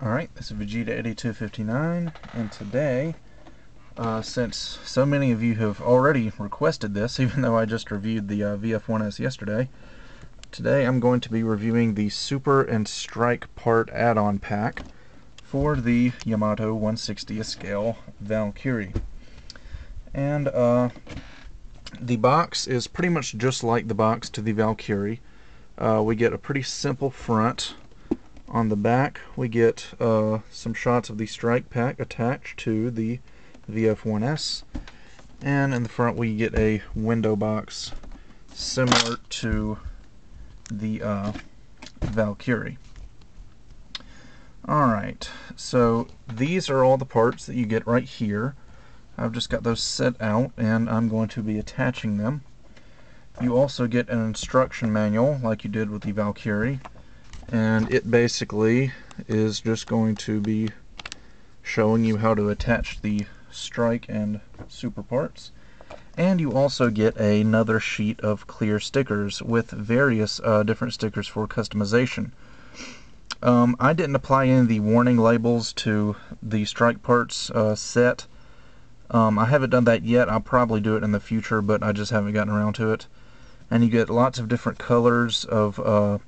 Alright, this is Vegeta8259, and today, since so many of you have already requested this, even though I just reviewed the VF-1 yesterday, today I'm going to be reviewing the Super and Strike part add-on pack for the Yamato 1/60th scale Valkyrie. And the box is pretty much just like the box to the Valkyrie. We get a pretty simple front. On the back we get some shots of the Strike pack attached to the VF-1, and in the front we get a window box similar to the Valkyrie. Alright, so these are all the parts that you get right here. I've just got those set out and I'm going to be attaching them. You also get an instruction manual like you did with the Valkyrie, and it basically is just going to be showing you how to attach the Strike and Super parts. And you also get another sheet of clear stickers with various different stickers for customization. I didn't apply any of the warning labels to the Strike parts set. I haven't done that yet. I'll probably do it in the future, but I just haven't gotten around to it. And you get lots of different colors of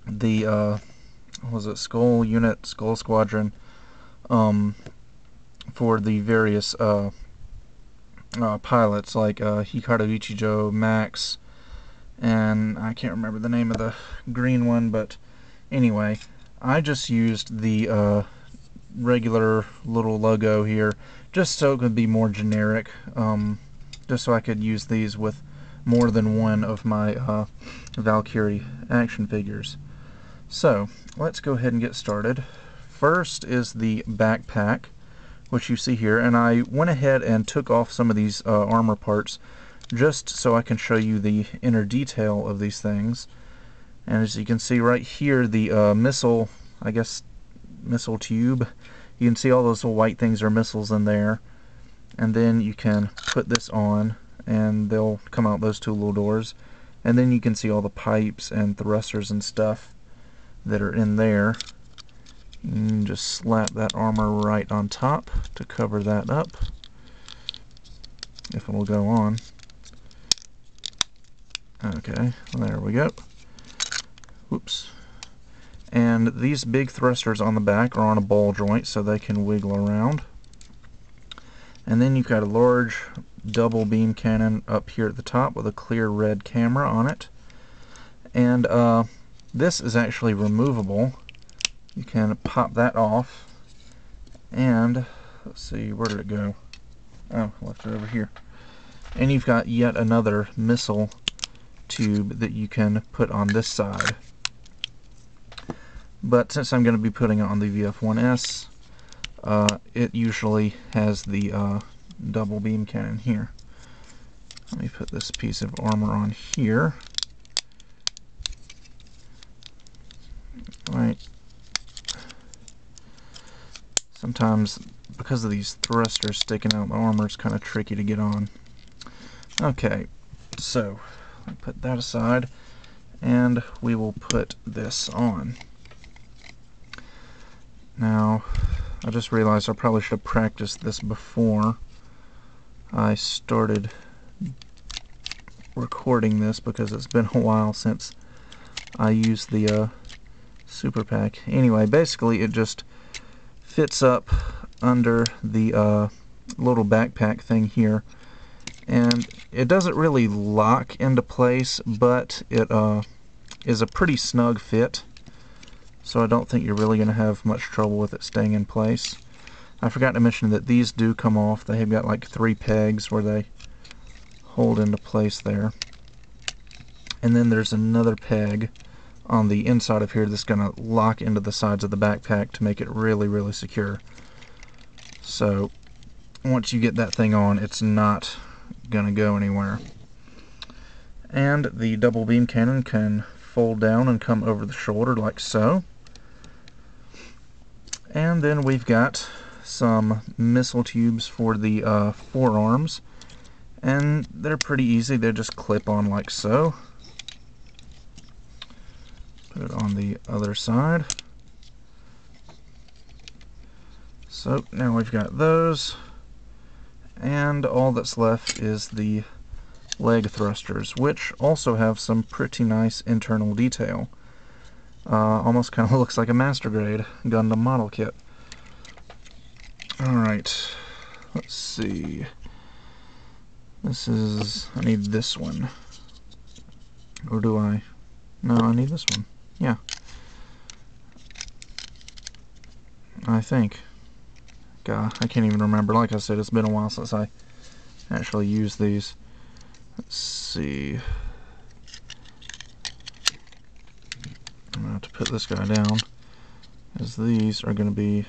the what was it, Skull Unit, Skull Squadron, for the various pilots like Hikaru Ichijo, Max, and I can't remember the name of the green one, but anyway, I just used the regular little logo here just so it could be more generic, just so I could use these with more than one of my Valkyrie action figures. So let's go ahead and get started. First is the backpack, which you see here, and I went ahead and took off some of these armor parts just so I can show you the inner detail of these things. And as you can see right here, the missile, I guess missile tube, you can see all those little white things are missiles in there, and then you can put this on and they'll come out those two little doors, and then you can see all the pipes and thrusters and stuff that are in there. You can just slap that armor right on top to cover that up, if it will go on. Okay, there we go. Whoops. And these big thrusters on the back are on a ball joint so they can wiggle around. And then you've got a large double beam cannon up here at the top with a clear red camera on it. And this is actually removable. You can pop that off, and let's see, where did it go? Oh, I left it over here. And you've got yet another missile tube that you can put on this side. But since I'm going to be putting it on the VF-1, it usually has the double beam cannon here. Let me put this piece of armor on here. Right. Sometimes, because of these thrusters sticking out, the armor is kind of tricky to get on. Okay, so I'll put that aside, and we will put this on. Now, I just realized I probably should have practiced this before I started recording this, because it's been a while since I used the Super Pack. Anyway, basically it just fits up under the little backpack thing here, and it doesn't really lock into place, but it is a pretty snug fit, so I don't think you're really going to have much trouble with it staying in place. I forgot to mention that these do come off. They have got like 3 pegs where they hold into place there, and then there's another peg on the inside of here that's going to lock into the sides of the backpack to make it really, really secure. So once you get that thing on, it's not going to go anywhere. And the double beam cannon can fold down and come over the shoulder like so. And then we've got some missile tubes for the forearms, and they're pretty easy. They just clip on like so. Put it on the other side. So now we've got those, and all that's left is the leg thrusters, which also have some pretty nice internal detail. Almost kind of looks like a master grade Gundam model kit. Alright, let's see. I need this one. Or do I? No, I need this one. Yeah. I think. God, I can't even remember. Like I said, it's been a while since I actually used these. Let's see. I'm going to have to put this guy down, as these are going to be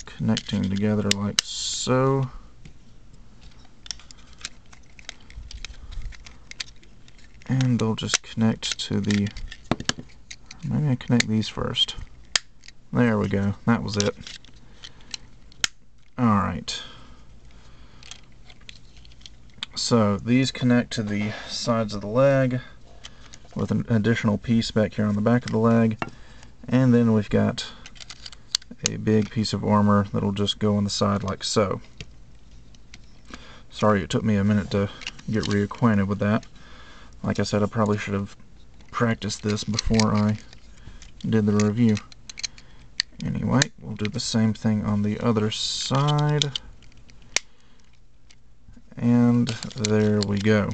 connecting together like so. And they'll just connect to the... Maybe I connect these first. There we go. That was it. Alright. So these connect to the sides of the leg with an additional piece back here on the back of the leg. And then we've got a big piece of armor that'll just go on the side like so. Sorry it took me a minute to get reacquainted with that. Like I said, I probably should have practiced this before I did the review. Anyway, we'll do the same thing on the other side. And there we go.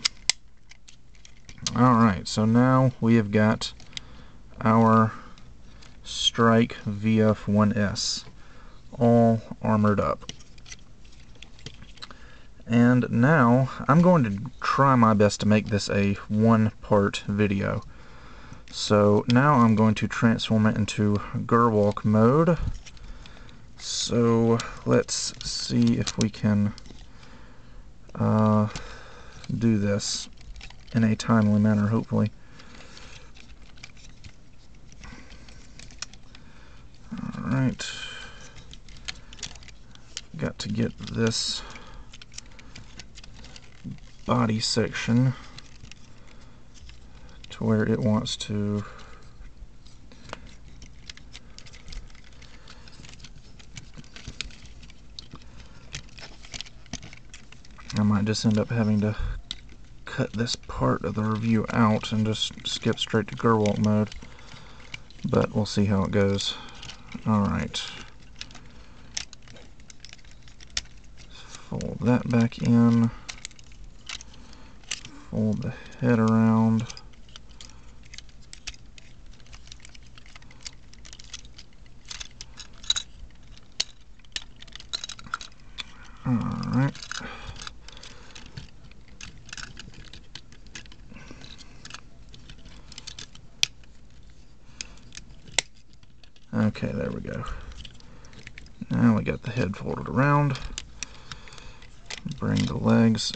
Alright, so now we have got our Strike VF-1S all armored up. And now I'm going to try my best to make this a one-part video. So now I'm going to transform it into Gerwalk mode. So let's see if we can do this in a timely manner, hopefully. Alright. Got to get this body section to where it wants to I might just end up having to cut this part of the review out and just skip straight to Gerwalk mode, but we'll see how it goes. Alright, fold that back in, fold the head around, alright. Okay, there we go. Now we got the head folded around. Bring the legs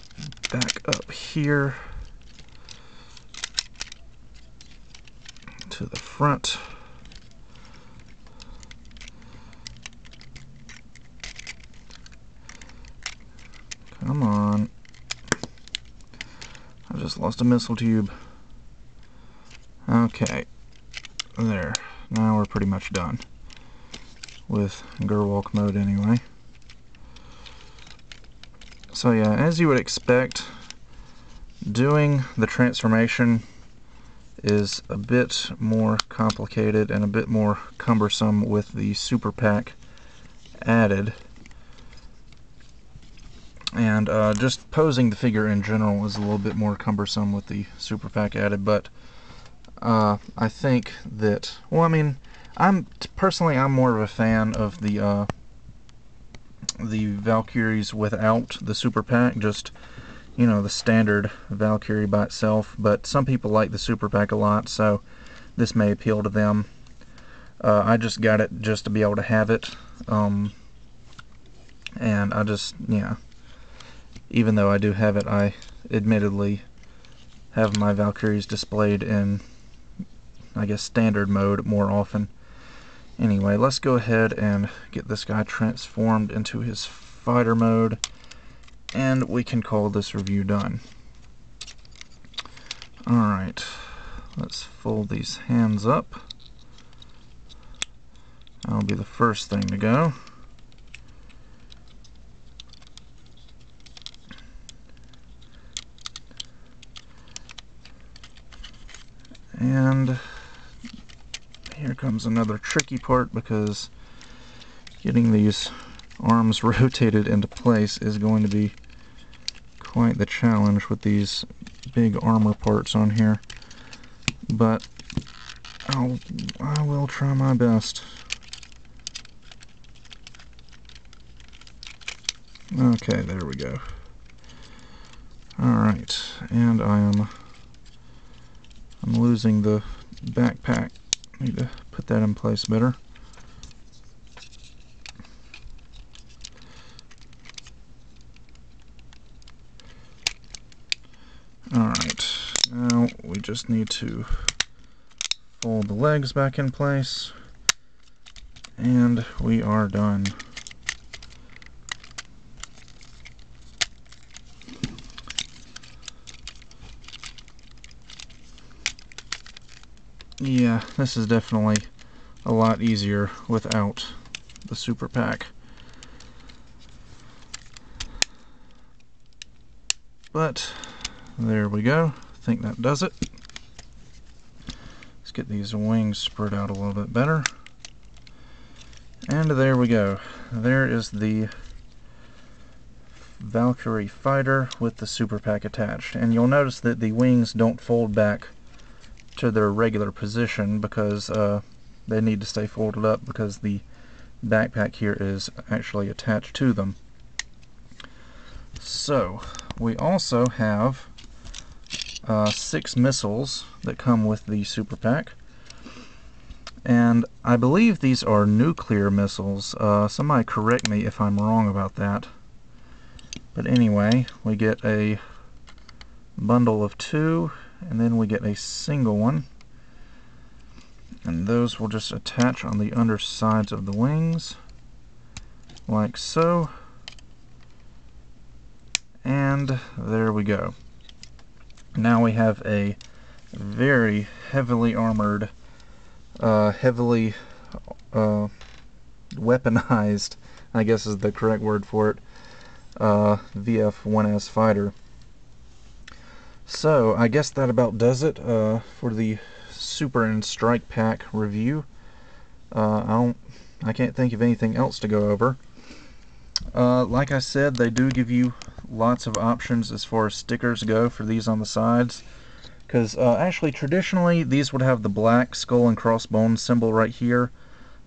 back up here to the front. Come on. I just lost a missile tube. Okay. There. Now we're pretty much done with Gerwalk mode anyway. So yeah, as you would expect, doing the transformation is a bit more complicated and a bit more cumbersome with the super pack added. And just posing the figure in general is a little bit more cumbersome with the super pack added, but I think that, well, I mean, I'm more of a fan of the Valkyries without the super pack, just, you know, the standard Valkyrie by itself, but some people like the super pack a lot, so this may appeal to them. I just got it just to be able to have it, and I just, yeah, even though I do have it, I admittedly have my Valkyries displayed in, I guess, standard mode more often. Anyway, let's go ahead and get this guy transformed into his fighter mode, and we can call this review done. Alright, let's fold these hands up. That'll be the first thing to go. comes another tricky part, because getting these arms rotated into place is going to be quite the challenge with these big armor parts on here. But I will try my best. Okay, there we go. Alright, and I'm losing the backpack. Need to put that in place better. Alright, now we just need to fold the legs back in place, and we are done. Yeah, this is definitely a lot easier without the super pack. But there we go. I think that does it. Let's get these wings spread out a little bit better. And there we go. There is the Valkyrie fighter with the super pack attached. And you'll notice that the wings don't fold back to their regular position, because they need to stay folded up because the backpack here is actually attached to them. So we also have 6 missiles that come with the super pack, and I believe these are nuclear missiles. Somebody correct me if I'm wrong about that, but anyway, we get a bundle of 2, and then we get a single one, and those will just attach on the undersides of the wings like so, and there we go. Now we have a very heavily armored, heavily weaponized, I guess is the correct word for it, VF-1 fighter. So I guess that about does it for the Super and Strike Pack review. I can't think of anything else to go over. Like I said, they do give you lots of options as far as stickers go for these on the sides, because actually traditionally these would have the black skull and crossbones symbol right here,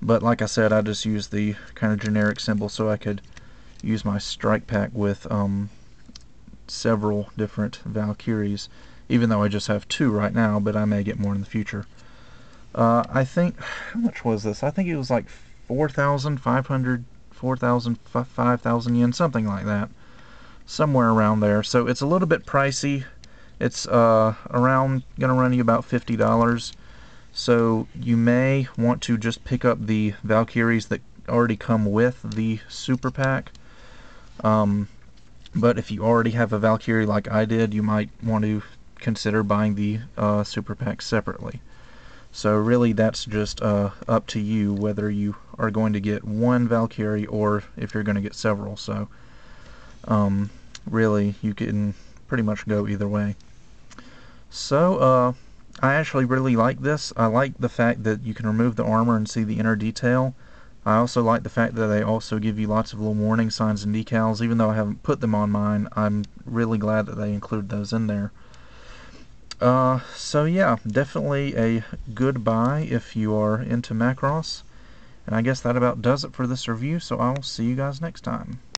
but like I said, I just used the kind of generic symbol so I could use my strike pack with several different Valkyries, even though I just have 2 right now, but I may get more in the future. I think, how much was this? I think it was like 4,500, 4,000, 5,000 yen, something like that. Somewhere around there. So it's a little bit pricey. It's around gonna run you about $50. So you may want to just pick up the Valkyries that already come with the super pack. But if you already have a Valkyrie like I did, you might want to consider buying the super pack separately. So really that's just up to you whether you are going to get one Valkyrie or if you're going to get several. So really you can pretty much go either way. So I actually really like this. I like the fact that you can remove the armor and see the inner detail. I also like the fact that they also give you lots of little warning signs and decals. Even though I haven't put them on mine, I'm really glad that they include those in there. So yeah, definitely a good buy if you are into Macross. And I guess that about does it for this review, so I'll see you guys next time.